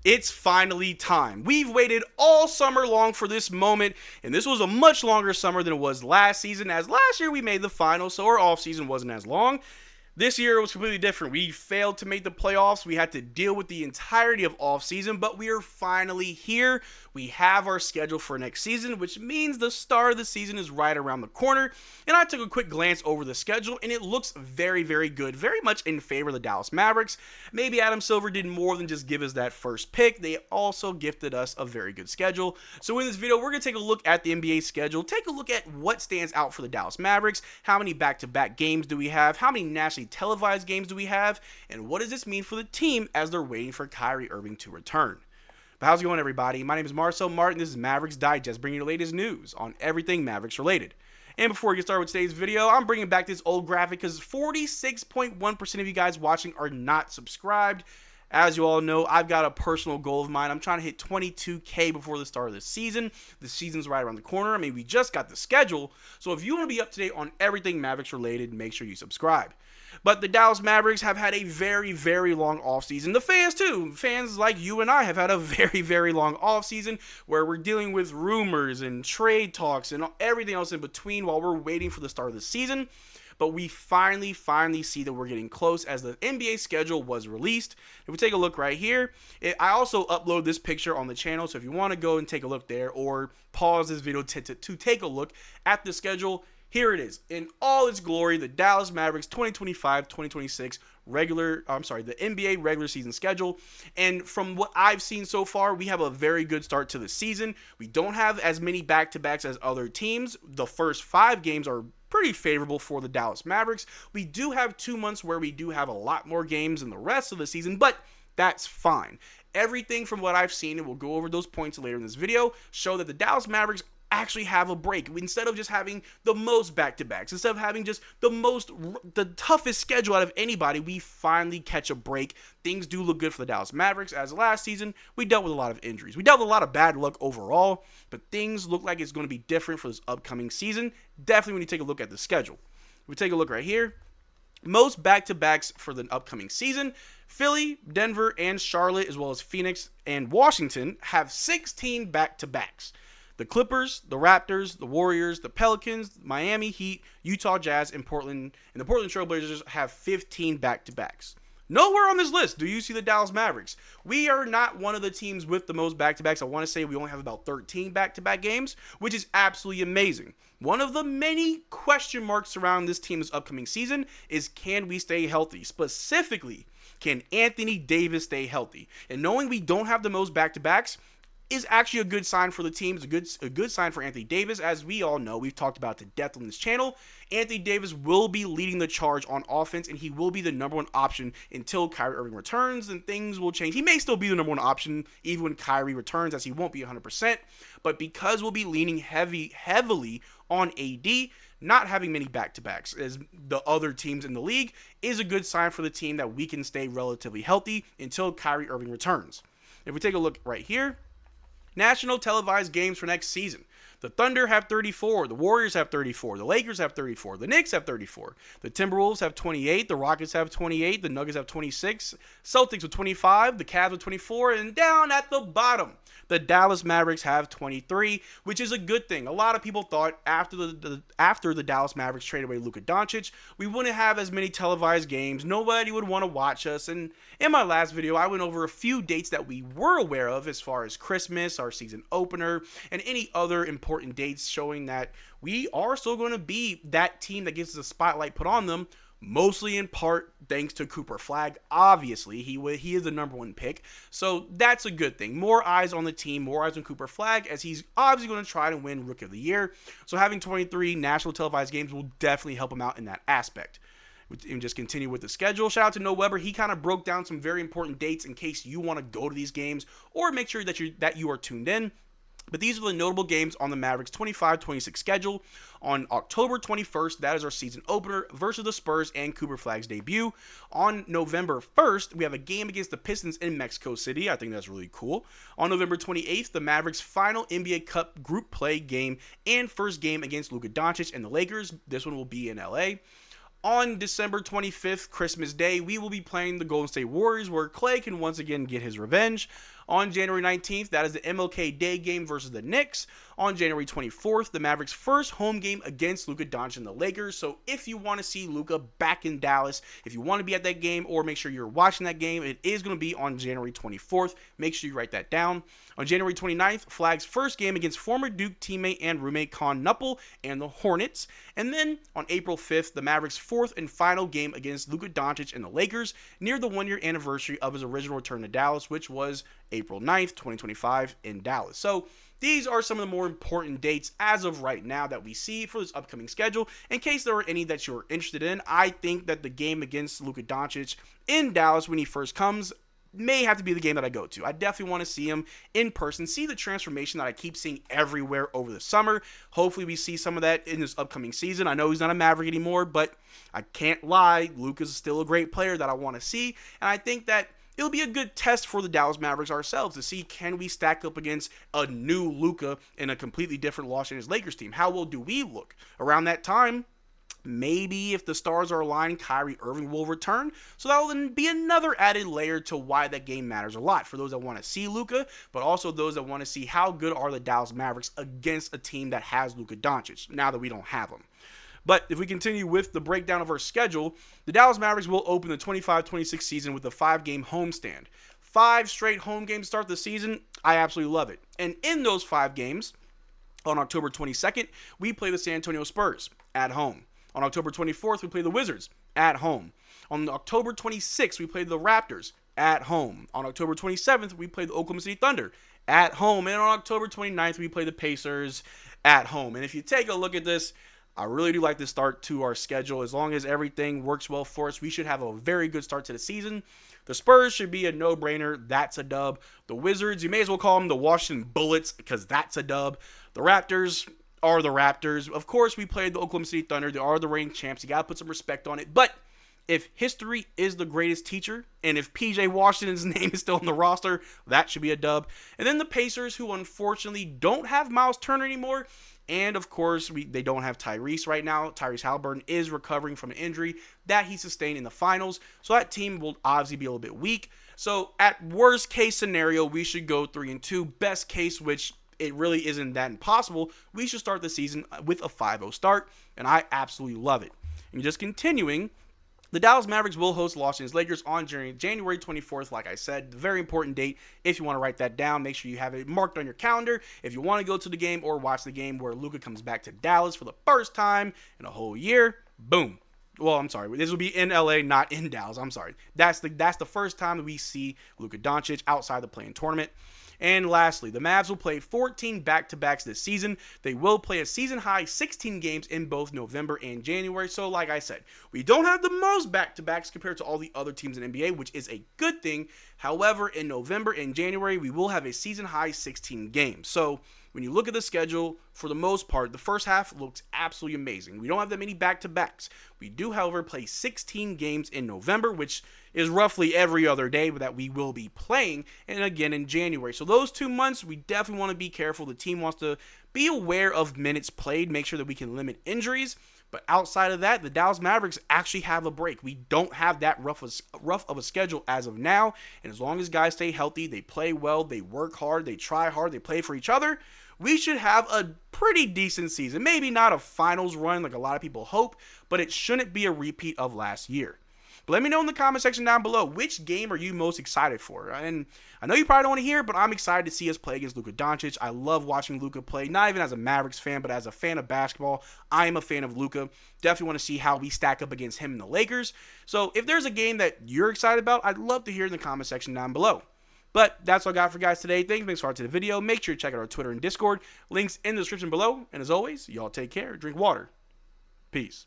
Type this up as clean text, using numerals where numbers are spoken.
It's finally time. We've waited all summer long for this moment, and this was a much longer summer than it was last season, as last year we made the finals, so our offseason wasn't as long. This year it was completely different. We failed to make the playoffs. We had to deal with the entirety of offseason, but we are finally here. We have our schedule for next season, which means the start of the season is right around the corner. And I took a quick glance over the schedule, and it looks very, very good. Very much in favor of the Dallas Mavericks. Maybe Adam Silver did more than just give us that first pick. They also gifted us a very good schedule. So in this video, we're going to take a look at the NBA schedule, take a look at what stands out for the Dallas Mavericks, how many back-to-back games do we have, how many nationally televised games do we have, and what does this mean for the team as they're waiting for Kyrie Irving to return. But how's it going, everybody? My name is Marcel Martin. This is Mavs Digest, bringing you the latest news on everything Mavericks related. And before we get started with today's video, I'm bringing back this old graphic because 46.1% of you guys watching are not subscribed. As you all know, I've got a personal goal of mine. I'm trying to hit 22K before the start of the season. The season's right around the corner. I mean, we just got the schedule. So if you want to be up to date on everything Mavericks related, make sure you subscribe. But the Dallas Mavericks have had a very, very long offseason. The fans, too. Fans like you and I have had a very, very long offseason where we're dealing with rumors and trade talks and everything else in between while we're waiting for the start of the season. But we finally see that we're getting close as the NBA schedule was released. If we take a look right here, I also upload this picture on the channel, so if you want to go and take a look there or pause this video to take a look at the schedule, here it is. In all its glory, the Dallas Mavericks 2025-2026 the NBA regular season schedule. And from what I've seen so far, we have a very good start to the season. We don't have as many back-to-backs as other teams. The first 5 games are pretty favorable for the Dallas Mavericks. We do have 2 months where we do have a lot more games than the rest of the season, but that's fine. Everything from what I've seen, and we'll go over those points later in this video, show that the Dallas Mavericks actually have a break. Instead of just having the most back-to-backs, instead of having just the toughest schedule out of anybody, we finally catch a break. Things do look good for the Dallas Mavericks, as last season we dealt with a lot of injuries. We dealt with a lot of bad luck overall, but things look like it's going to be different for this upcoming season. Definitely when you take a look at the schedule. We take a look right here. Most back-to-backs for the upcoming season. Philly, Denver, and Charlotte, as well as Phoenix and Washington, have 16 back-to-backs. The Clippers, the Raptors, the Warriors, the Pelicans, Miami Heat, Utah Jazz, and the Portland Trail Blazers have 15 back-to-backs. Nowhere on this list do you see the Dallas Mavericks. We are not one of the teams with the most back-to-backs. I want to say we only have about 13 back-to-back games, which is absolutely amazing. One of the many question marks around this team's upcoming season is, can we stay healthy? Specifically, can Anthony Davis stay healthy? And knowing we don't have the most back-to-backs is actually a good sign for the team. It's a good sign for Anthony Davis. As we all know, we've talked about to death on this channel, Anthony Davis will be leading the charge on offense, and he will be the number one option until Kyrie Irving returns, and things will change. He may still be the number one option even when Kyrie returns, as he won't be 100%, but because we'll be leaning heavily on AD, not having many back-to-backs as the other teams in the league is a good sign for the team that we can stay relatively healthy until Kyrie Irving returns. If we take a look right here, national televised games for next season. The Thunder have 34, the Warriors have 34, the Lakers have 34, the Knicks have 34, the Timberwolves have 28, the Rockets have 28, the Nuggets have 26, Celtics with 25, the Cavs with 24, and down at the bottom, the Dallas Mavericks have 23, which is a good thing. A lot of people thought after the Dallas Mavericks traded away Luka Doncic, we wouldn't have as many televised games. Nobody would want to watch us. And in my last video, I went over a few dates that we were aware of as far as Christmas, our season opener, and any other important dates showing that we are still going to be that team that gets the spotlight put on them. Mostly in part thanks to Cooper Flagg. Obviously, he is the number one pick. So that's a good thing. More eyes on the team, more eyes on Cooper Flagg, as he's obviously going to try to win Rookie of the Year. So having 23 national televised games will definitely help him out in that aspect. And just continue with the schedule. Shout out to Noah Weber. He kind of broke down some very important dates in case you want to go to these games or make sure that you are tuned in. But these are the notable games on the Mavericks 25-26 schedule. On October 21st, that is our season opener versus the Spurs and Cooper Flagg's debut. On November 1st, we have a game against the Pistons in Mexico City. I think that's really cool. On November 28th, the Mavericks' final NBA Cup group play game and first game against Luka Doncic and the Lakers. This one will be in LA. On December 25th, Christmas Day, we will be playing the Golden State Warriors, where Clay can once again get his revenge. On January 19th, that is the MLK Day game versus the Knicks. On January 24th, the Mavericks' first home game against Luka Doncic and the Lakers. So if you want to see Luka back in Dallas, if you want to be at that game or make sure you're watching that game, it is going to be on January 24th. Make sure you write that down. On January 29th, Flag's first game against former Duke teammate and roommate Con Knuppel and the Hornets. And then on April 5th, the Mavericks' fourth and final game against Luka Doncic and the Lakers near the one-year anniversary of his original return to Dallas, which was April 9th, 2025 in Dallas. So these are some of the more important dates as of right now that we see for this upcoming schedule. In case there are any that you're interested in, I think that the game against Luka Doncic in Dallas when he first comes may have to be the game that I go to. I definitely want to see him in person, see the transformation that I keep seeing everywhere over the summer. Hopefully we see some of that in this upcoming season. I know he's not a Maverick anymore, but I can't lie, Luka's still a great player that I want to see, and I think that it'll be a good test for the Dallas Mavericks ourselves to see, can we stack up against a new Luka in a completely different Los Angeles Lakers team? How well do we look? Around that time, maybe if the stars are aligned, Kyrie Irving will return. So that will then be another added layer to why that game matters a lot for those that want to see Luka, but also those that want to see how good are the Dallas Mavericks against a team that has Luka Doncic, now that we don't have him. But if we continue with the breakdown of our schedule, the Dallas Mavericks will open the 25-26 season with a 5-game homestand. 5 straight home games start the season. I absolutely love it. And in those 5 games, on October 22nd, we play the San Antonio Spurs at home. On October 24th, we play the Wizards at home. On October 26th, we play the Raptors at home. On October 27th, we play the Oklahoma City Thunder at home. And on October 29th, we play the Pacers at home. And if you take a look at this, I really do like this start to our schedule. As long as everything works well for us, we should have a very good start to the season. The Spurs should be a no-brainer. That's a dub. The Wizards, you may as well call them the Washington Bullets because that's a dub. The Raptors are the Raptors. Of course, we played the Oklahoma City Thunder. They are the reigning champs. You got to put some respect on it. But if history is the greatest teacher, and if PJ Washington's name is still on the roster, that should be a dub. And then the Pacers, who unfortunately don't have Miles Turner anymore. And, of course, they don't have Tyrese right now. Tyrese Halliburton is recovering from an injury that he sustained in the finals. So that team will obviously be a little bit weak. So at worst case scenario, we should go 3-2. Best case, which it really isn't that impossible, we should start the season with a 5-0 start. And I absolutely love it. And just continuing, the Dallas Mavericks will host Los Angeles Lakers on January 24th, like I said. Very important date. If you want to write that down, make sure you have it marked on your calendar. If you want to go to the game or watch the game where Luka comes back to Dallas for the first time in a whole year, boom. Well, I'm sorry. This will be in LA, not in Dallas. I'm sorry. That's the first time that we see Luka Doncic outside the play-in tournament. And lastly, the Mavs will play 14 back-to-backs this season. They will play a season-high 16 games in both November and January. So, like I said, we don't have the most back-to-backs compared to all the other teams in NBA, which is a good thing. However, in November and January, we will have a season-high 16 games. So, when you look at the schedule, for the most part, the first half looks absolutely amazing. We don't have that many back-to-backs. We do, however, play 16 games in November, which is roughly every other day that we will be playing, and again in January. So those 2 months, we definitely want to be careful. The team wants to be aware of minutes played, make sure that we can limit injuries. But outside of that, the Dallas Mavericks actually have a break. We don't have that rough of a schedule as of now. And as long as guys stay healthy, they play well, they work hard, they try hard, they play for each other, we should have a pretty decent season. Maybe not a finals run like a lot of people hope, but it shouldn't be a repeat of last year. But let me know in the comment section down below, which game are you most excited for? And I know you probably don't want to hear, but I'm excited to see us play against Luka Doncic. I love watching Luka play, not even as a Mavericks fan, but as a fan of basketball. I am a fan of Luka. Definitely want to see how we stack up against him and the Lakers. So if there's a game that you're excited about, I'd love to hear in the comment section down below. But that's all I got for you guys today. Thanks for watching the video. Make sure to check out our Twitter and Discord. Links in the description below. And as always, y'all take care. Drink water. Peace.